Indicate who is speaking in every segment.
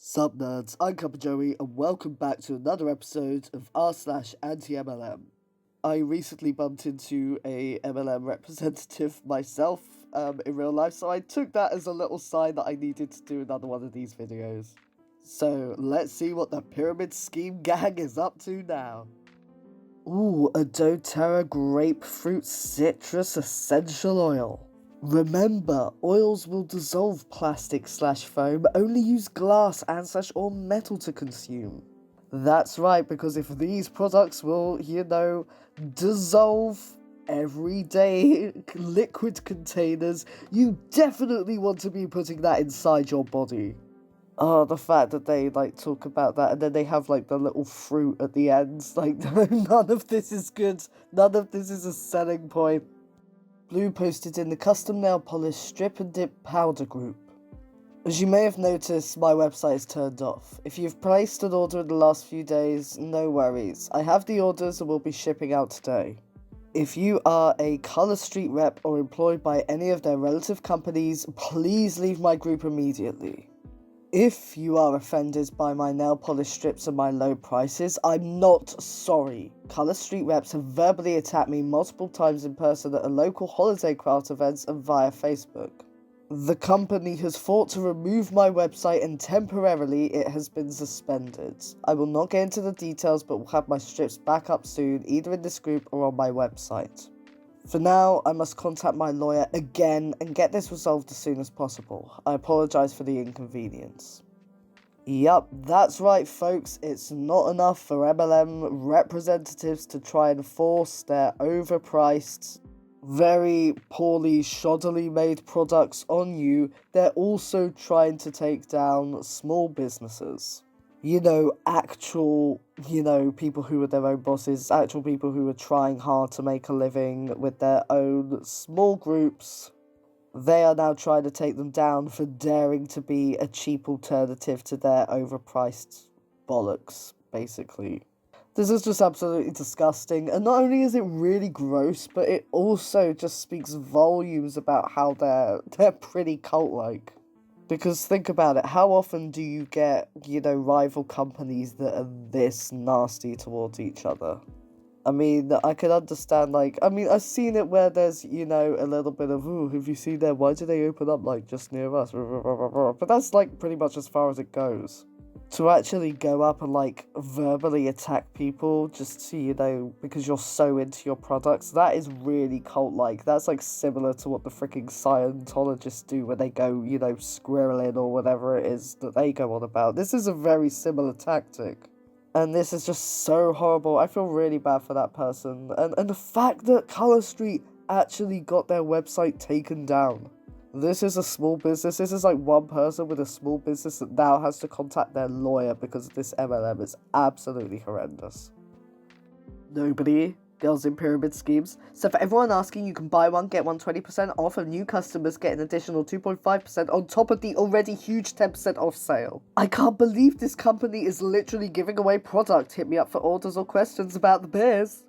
Speaker 1: Sup nerds, I'm CuppaJoey and welcome back to another episode of r/anti-MLM. I recently bumped into a MLM representative myself in real life, so I took that as a little sign that I needed to do another one of these videos. So let's see what the Pyramid Scheme Gang is up to now. Ooh, a doTERRA grapefruit citrus essential oil. Remember, oils will dissolve plastic/foam, only use glass and/or metal to consume. That's right, because if these products will, dissolve everyday liquid containers, you definitely want to be putting that inside your body. Oh, the fact that they, talk about that, and then they have, the little fruit at the end. None of this is good. None of this is a selling point. Blue posted in the custom nail polish strip and dip powder group. As you may have noticed, my website is turned off. If you've placed an order in the last few days, no worries. I have the orders and will be shipping out today. If you are a Color Street rep or employed by any of their relative companies, please leave my group immediately. If you are offended by my nail polish strips and my low prices, I'm not sorry. Color Street reps have verbally attacked me multiple times in person at a local holiday craft events and via Facebook. The company has fought to remove my website and temporarily it has been suspended. I will not get into the details but will have my strips back up soon, either in this group or on my website. For now, I must contact my lawyer again and get this resolved as soon as possible. I apologise for the inconvenience. Yup, that's right folks, it's not enough for MLM representatives to try and force their overpriced, very poorly, shoddily made products on you, they're also trying to take down small businesses. Actual, people who are their own bosses, actual people who are trying hard to make a living with their own small groups. They are now trying to take them down for daring to be a cheap alternative to their overpriced bollocks, basically. This is just absolutely disgusting, and not only is it really gross, but it also just speaks volumes about how they're pretty cult-like. Because think about it, how often do you get, rival companies that are this nasty towards each other? I mean, I can understand, I've seen it where there's, a little bit of, ooh, have you seen that? Why do they open up, just near us? But that's, pretty much as far as it goes. To actually go up and, verbally attack people just to, because you're so into your products, that is really cult-like. That's, similar to what the freaking Scientologists do when they go, squirreling or whatever it is that they go on about. This is a very similar tactic. And this is just so horrible. I feel really bad for that person. And the fact that Color Street actually got their website taken down. This is a small business. This is one person with a small business that now has to contact their lawyer because of this MLM. It's absolutely horrendous. Nobody. Girls in pyramid schemes. So for everyone asking, you can buy one, get one 20% off, and new customers get an additional 2.5% on top of the already huge 10% off sale. I can't believe this company is literally giving away product. Hit me up for orders or questions about the beers.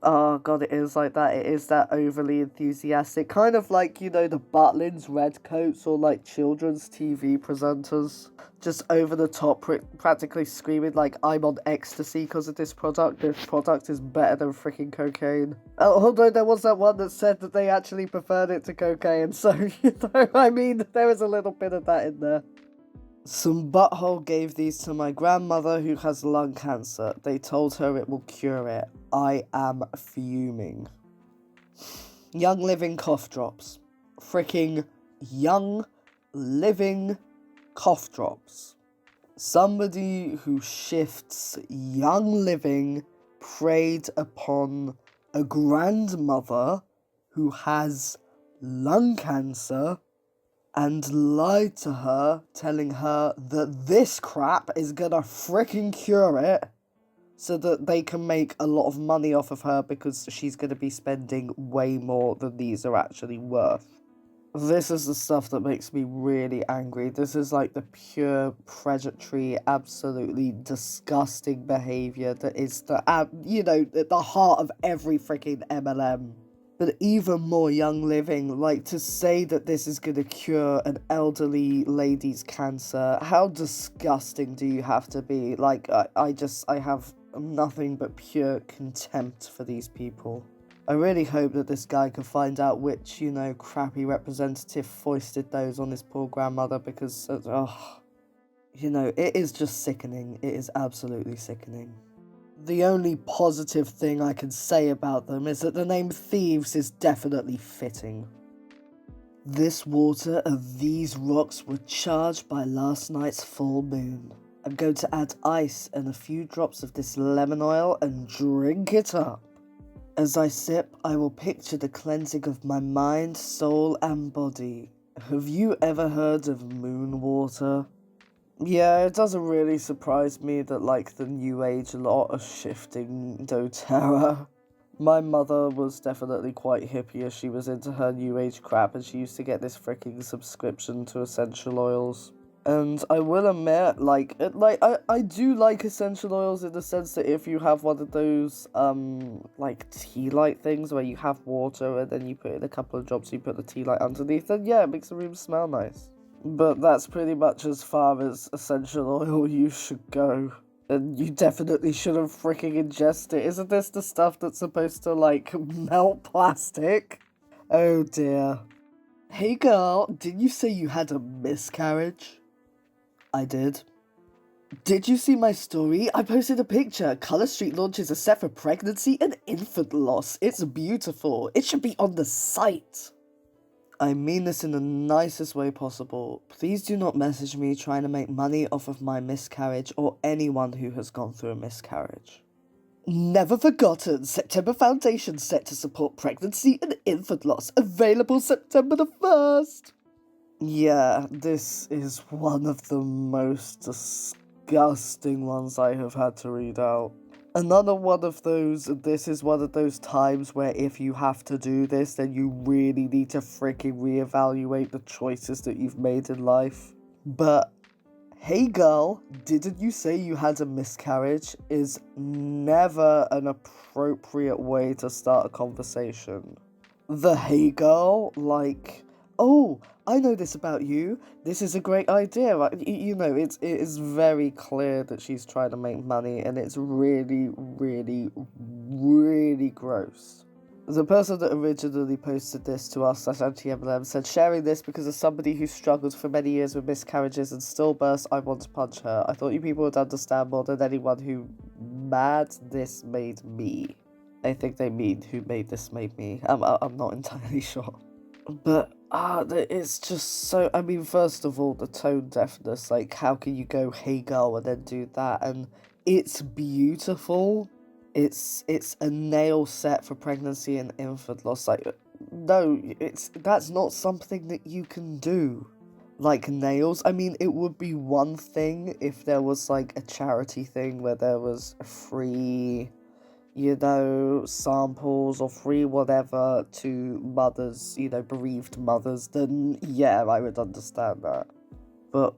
Speaker 1: Oh god, it is like that. It is that overly enthusiastic. Kind of like, the Butlins Redcoats or children's TV presenters. Just over the top, practically screaming I'm on ecstasy because of this product. This product is better than freaking cocaine. Although there was that one that said that they actually preferred it to cocaine. So, there was a little bit of that in there. Some butthole gave these to my grandmother who has lung cancer. They told her it will cure it. I am fuming. Young Living cough drops. Freaking Young Living cough drops. Somebody who shifts Young Living preyed upon a grandmother who has lung cancer and lied to her, telling her that this crap is gonna freaking cure it, so that they can make a lot of money off of her because she's gonna be spending way more than these are actually worth. This is the stuff that makes me really angry. This is the pure, predatory, absolutely disgusting behaviour that is at the heart of every freaking MLM. But even more Young Living, like, to say that this is gonna cure an elderly lady's cancer, how disgusting do you have to be? Like, I have nothing but pure contempt for these people. I really hope that this guy can find out which, crappy representative foisted those on his poor grandmother, because, it is just sickening. It is absolutely sickening. The only positive thing I can say about them is that the name Thieves is definitely fitting. This water and these rocks were charged by last night's full moon. I'm going to add ice and a few drops of this lemon oil and drink it up. As I sip, I will picture the cleansing of my mind, soul, and body. Have you ever heard of moon water? Yeah, it doesn't really surprise me that, like, the new age lot are shifting doTERRA. My mother was definitely quite hippie as she was into her new age crap, and she used to get this freaking subscription to essential oils. And I will admit, I do like essential oils in the sense that if you have one of those, tea light things where you have water and then you put in a couple of drops, you put the tea light underneath, then yeah, it makes the room smell nice. But that's pretty much as far as essential oil use should go. And you definitely shouldn't freaking ingest it. Isn't this the stuff that's supposed to, melt plastic? Oh dear. Hey girl, did you say you had a miscarriage? I did. Did you see my story? I posted a picture. Colour Street launches a set for pregnancy and infant loss. It's beautiful. It should be on the site. I mean this in the nicest way possible. Please do not message me trying to make money off of my miscarriage or anyone who has gone through a miscarriage. Never forgotten. September Foundation set to support pregnancy and infant loss. Available September the 1st. Yeah, this is one of the most disgusting ones I have had to read out. Another one of those, this is one of those times where if you have to do this, then you really need to freaking reevaluate the choices that you've made in life. But, hey girl, didn't you say you had a miscarriage? Is never an appropriate way to start a conversation. The hey girl, oh, I know this about you. This is a great idea. It is very clear that she's trying to make money, and it's really, really, really gross. The person that originally posted this to us, /antimlm, said, sharing this because as somebody who struggled for many years with miscarriages and stillbirths, I want to punch her. I thought you people would understand more than anyone who mad this made me. I think they mean who made this made me. I'm not entirely sure. But, it's just so, first of all, the tone deafness, how can you go, hey girl, and then do that, and it's beautiful, it's a nail set for pregnancy and infant loss, no, that's not something that you can do, nails. It would be one thing if there was, a charity thing where there was a free, samples or free whatever to mothers, bereaved mothers, then yeah, I would understand that. But,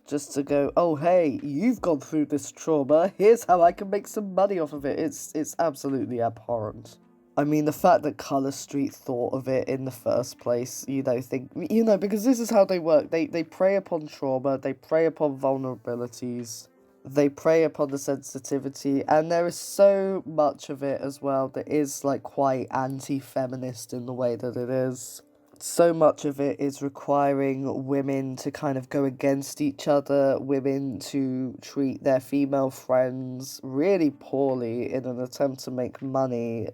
Speaker 1: just to go, oh hey, you've gone through this trauma, here's how I can make some money off of it, it's absolutely abhorrent. The fact that Colour Street thought of it in the first place, because this is how they work, they prey upon trauma, they prey upon vulnerabilities, they prey upon the sensitivity, and there is so much of it as well that is, quite anti-feminist in the way that it is. So much of it is requiring women to kind of go against each other, women to treat their female friends really poorly in an attempt to make money,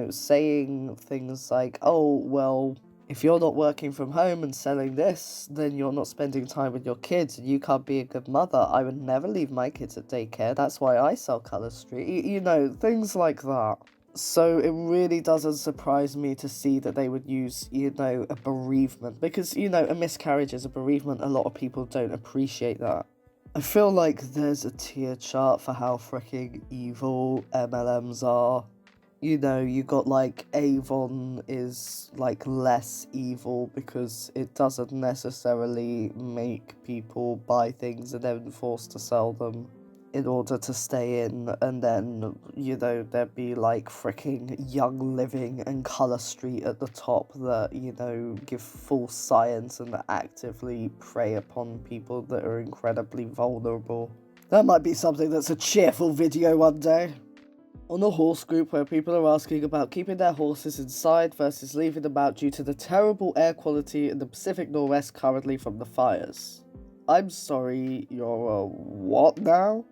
Speaker 1: saying things like, oh, well, if you're not working from home and selling this, then you're not spending time with your kids and you can't be a good mother. I would never leave my kids at daycare. That's why I sell Colour Street. Things like that. So it really doesn't surprise me to see that they would use, a bereavement. Because, a miscarriage is a bereavement. A lot of people don't appreciate that. I feel like there's a tier chart for how freaking evil MLMs are. You got, Avon is, less evil because it doesn't necessarily make people buy things and then forced to sell them. in order to stay in, and then, you know, there'd be like freaking Young Living and Colour Street at the top that, you know, give false science and actively prey upon people that are incredibly vulnerable. That might be something that's a cheerful video one day. On a horse group where people are asking about keeping their horses inside versus leaving them out due to the terrible air quality in the Pacific Northwest currently from the fires. I'm sorry, you're a what now?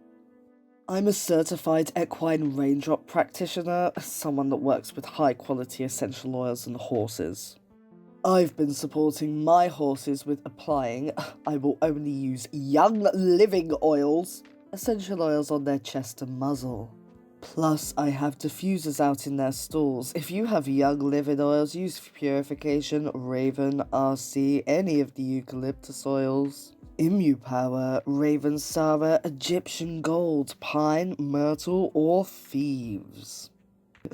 Speaker 1: I'm a certified equine raindrop practitioner, someone that works with high quality essential oils and horses. I've been supporting my horses with applying, I will only use Young Living oils, essential oils on their chest and muzzle. Plus, I have diffusers out in their stalls. If you have Young Living oils, use Purification, Raven, RC, any of the eucalyptus oils. Power, Raven Sarah, Egyptian Gold, Pine, Myrtle, or Thieves.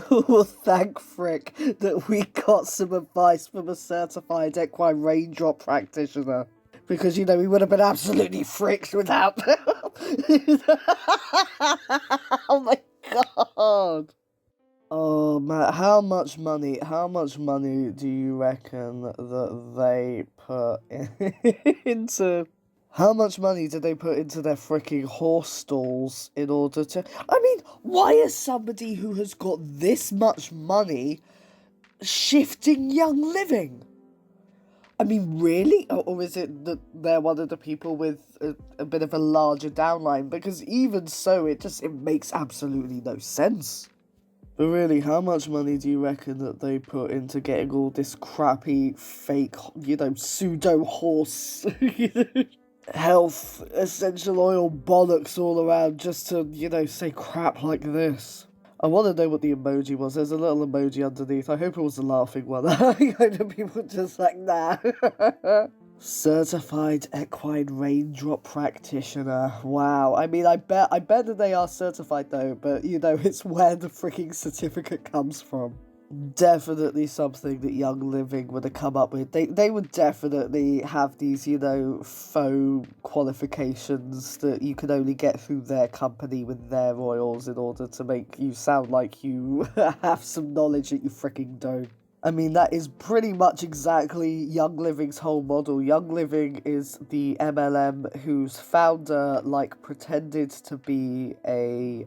Speaker 1: Oh, thank frick that we got some advice from a certified equine raindrop practitioner. Because, you know, we would have been absolutely fricked without Oh my god. Oh man, how much money do you reckon that they put into... How much money did they put into their freaking horse stalls in order to... I mean, why is somebody who has got this much money shifting Young Living? I mean, really? Or is it that they're one of the people with a bit of a larger downline? Because even so, it makes absolutely no sense. But really, how much money do you reckon that they put into getting all this crappy, fake, you know, pseudo-horse, you know, health, essential oil bollocks all around just to, you know, say crap like this? I want to know what the emoji was. There's a little emoji underneath. I hope it was the laughing one. I know people just like, nah. Certified equine raindrop practitioner. Wow. I mean, I bet that they are certified though, but you know, it's where the freaking certificate comes from. Definitely something that Young Living would have come up with. They would definitely have these, you know, faux qualifications that you can only get through their company with their oils in order to make you sound like you have some knowledge that you freaking don't. I mean, that is pretty much exactly Young Living's whole model. Young Living is the MLM whose founder, like, pretended to be a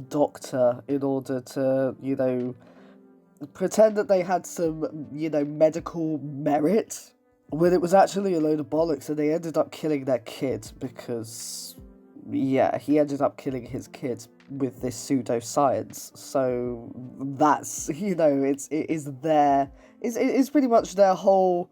Speaker 1: doctor in order to, you know, pretend that they had some, you know, medical merit, when it was actually a load of bollocks, and they ended up killing their kid because, yeah, he ended up killing his kid with this pseudoscience. So that's, you know, it's pretty much their whole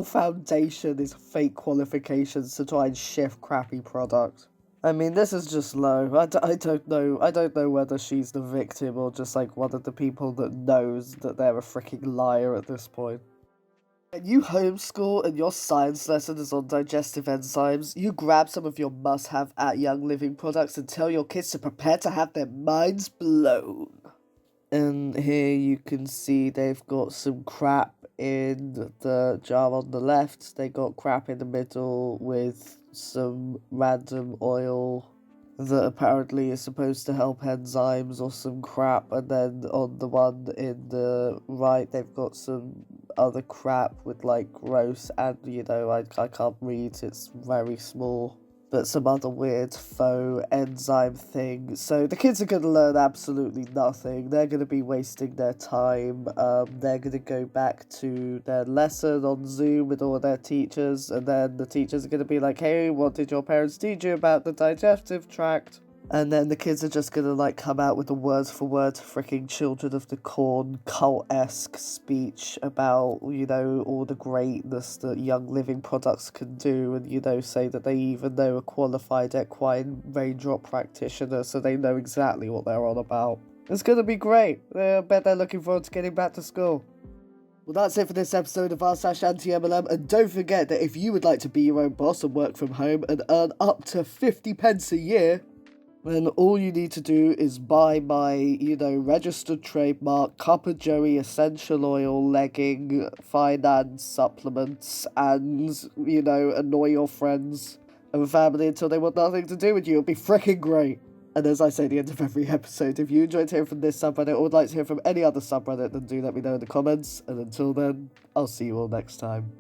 Speaker 1: foundation is fake qualifications to try and shift crappy product. I mean, this is just low. I don't know whether she's the victim or just like one of the people that knows that they're a freaking liar at this point. When you homeschool and your science lesson is on digestive enzymes, you grab some of your must-have at Young Living products and tell your kids to prepare to have their minds blown. And here you can see they've got some crap in the jar on the left. They got crap in the middle with some random oil that apparently is supposed to help enzymes or some crap. And then on the one in the right, they've got some other crap with like gross and, you know, I can't read, it's very small. But some other weird faux enzyme thing. So the kids are going to learn absolutely nothing. They're going to be wasting their time. They're going to go back to their lesson on Zoom with all their teachers. And then the teachers are going to be like, hey, what did your parents teach you about the digestive tract? And then the kids are just gonna like come out with a word for word freaking Children of the Corn cult-esque speech about, you know, all the greatness that Young Living products can do, and, you know, say that they even know a qualified equine raindrop practitioner, so they know exactly what they're on about. It's gonna be great. I bet they're looking forward to getting back to school. Well, that's it for this episode of r/anti-MLM, and don't forget that if you would like to be your own boss and work from home and earn up to 50 pence a year, then all you need to do is buy my, you know, registered trademark CuppaJoey essential oil legging finance supplements and, you know, annoy your friends of a family until they want nothing to do with you. It'll be freaking great. And as I say at the end of every episode, if you enjoyed hearing from this subreddit or would like to hear from any other subreddit, then do let me know in the comments. And until then, I'll see you all next time.